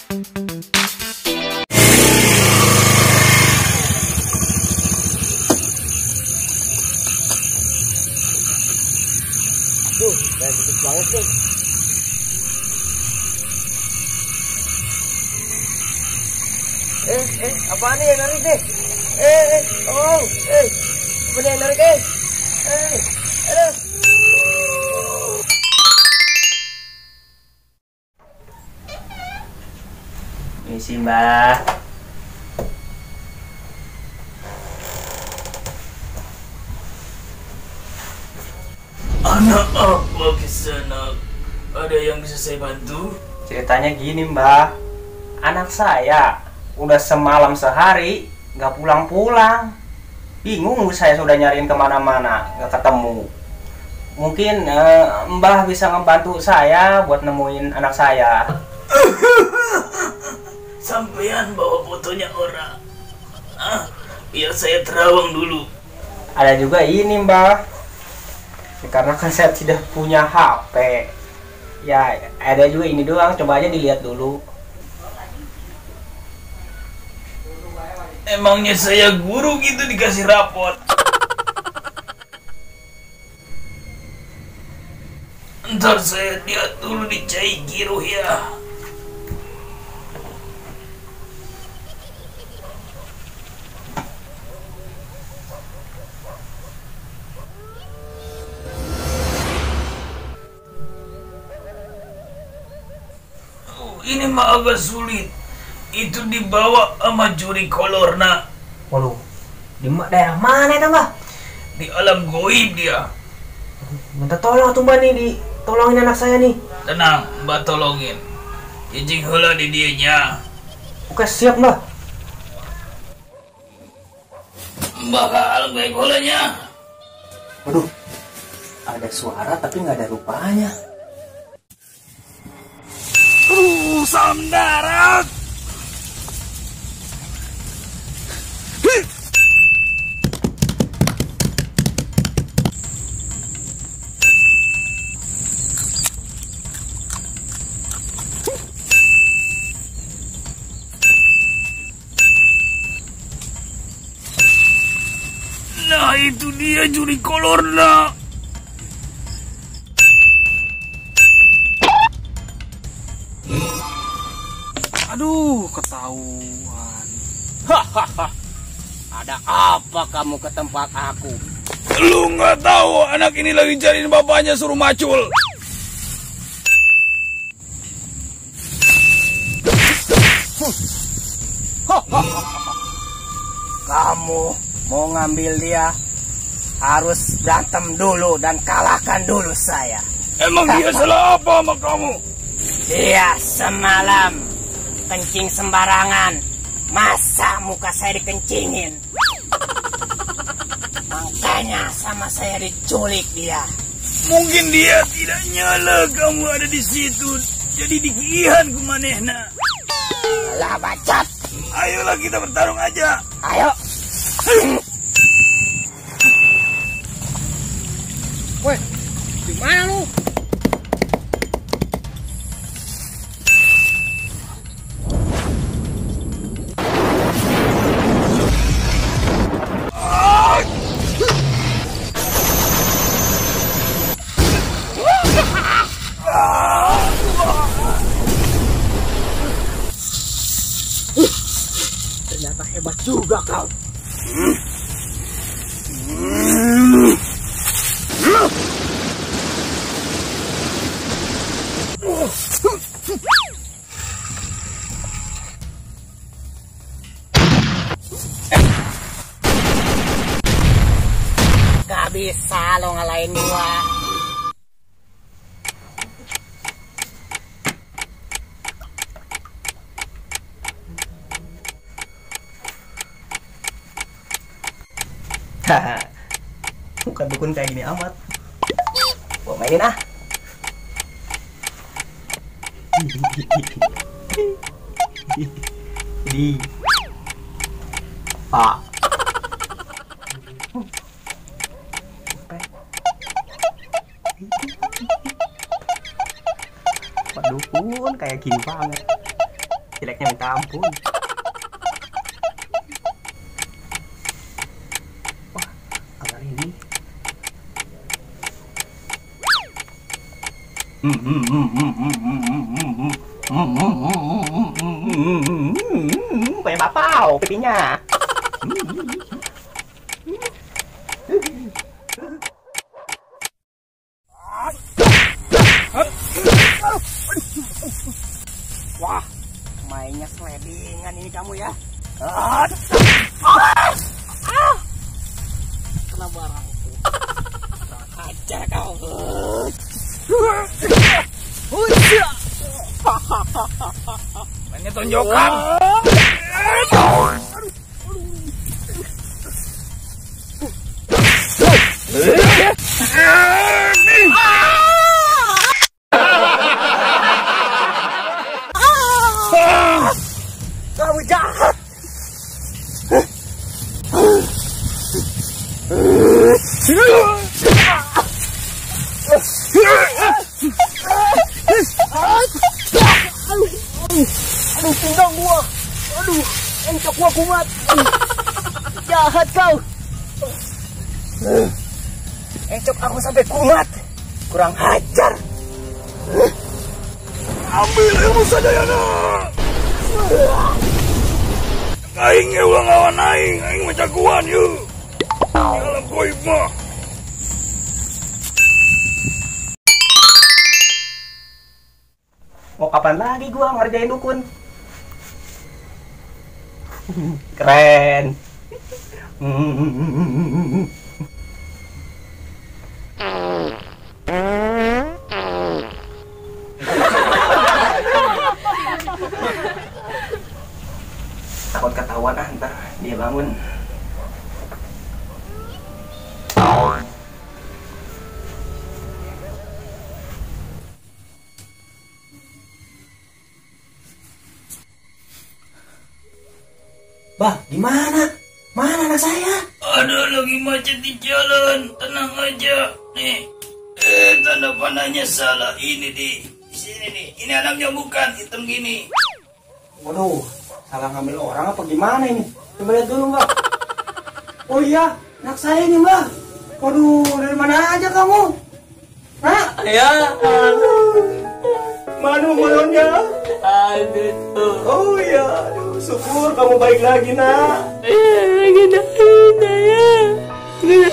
Duh, kayak gitu banget nih. Apaan nih yang narik nih? Tolong, apa nih yang narik aduh. Misi Mbah. Anak apa kesana? Ada yang bisa saya bantu? Ceritanya gini Mbah, anak saya udah semalam sehari nggak pulang-pulang. Bingung saya sudah nyariin kemana-mana nggak ketemu. Mungkin Mbah bisa ngebantu saya buat nemuin anak saya. Sampean bawa fotonya orang. Biar saya terawang dulu. Ada juga ini Mbah, karena kan saya tidak punya HP. Ya ada juga ini doang, coba aja dilihat dulu. Emangnya saya guru gitu dikasih rapor? Ntar saya lihat dulu di Cai Giruh ya. Ini mah agak sulit. Itu dibawa sama juri kolorna. Waduh, di daerah mana itu Mbah? Di alam goib dia. Minta tolong tuh Mbah nih, ditolongin anak saya nih. Tenang, Mbak tolongin. Jijik heula di dianya. Oke siap Mbah. Mbak alam goib heulanya. Waduh, ada suara tapi nggak ada rupanya. Salam darat. Nah itu dia juri kolorna. Aduh, ketahuan. Hahaha. Ada apa kamu ke tempat aku? Lu nggak tahu anak ini lagi cariin bapaknya suruh macul. Kamu mau ngambil dia, harus berantem dulu dan kalahkan dulu saya. Emang dia salah apa sama kamu? Dia semalam kencing sembarangan, masa muka saya dikencingin. Makanya sama saya diculik dia. Mungkin dia tidak nyala kamu ada di situ, jadi dikihan kumanehna. Lah bacot. Ayolah kita bertarung aja. Ayo. Woi, gimana lu? Ternyata hebat juga kau. Gak bisa lo ngalahin gua. Bukan dukun kayak gini amat. Gua mainin ah. Di Pak. Pak dukun kayak gini banget. Jeleknya minta ampun. Wah, kamar ini. Kayak bapau pipinya. Wah, mainnya slidingan ini kamu ya. Kena barangku. Kurang ajar kau. Mainnya tonjokan. Kamu jahat. Aduh, pinggang gua. Aduh, encok gua kumat. Jahat kau. Encok aku sampai kumat. Kurang ajar. Ambil ilmu sadayana. Aing ulang lawan aing macakuan yuk. Dalam koib mah. Mau kapan lagi gua ngerjain dukun? Keren. Takut ketahuan ntar dia bangun. Bah, gimana? Mana anak saya? Ada lagi macet di jalan. Tenang aja. Nih. Tanda panahnya salah. Ini di sini nih. Ini anaknya bukan hitam gini. Waduh, salah ngambil orang apa gimana ini? Coba lihat dulu, Mbak. Oh iya, anak saya ini, Mbak. Waduh, dari mana aja kamu? Hah? Ya, Mana malonnya? aduh tuh. Oh iya, aduh, syukur kamu baik lagi, nak. Gina, ya. Gina,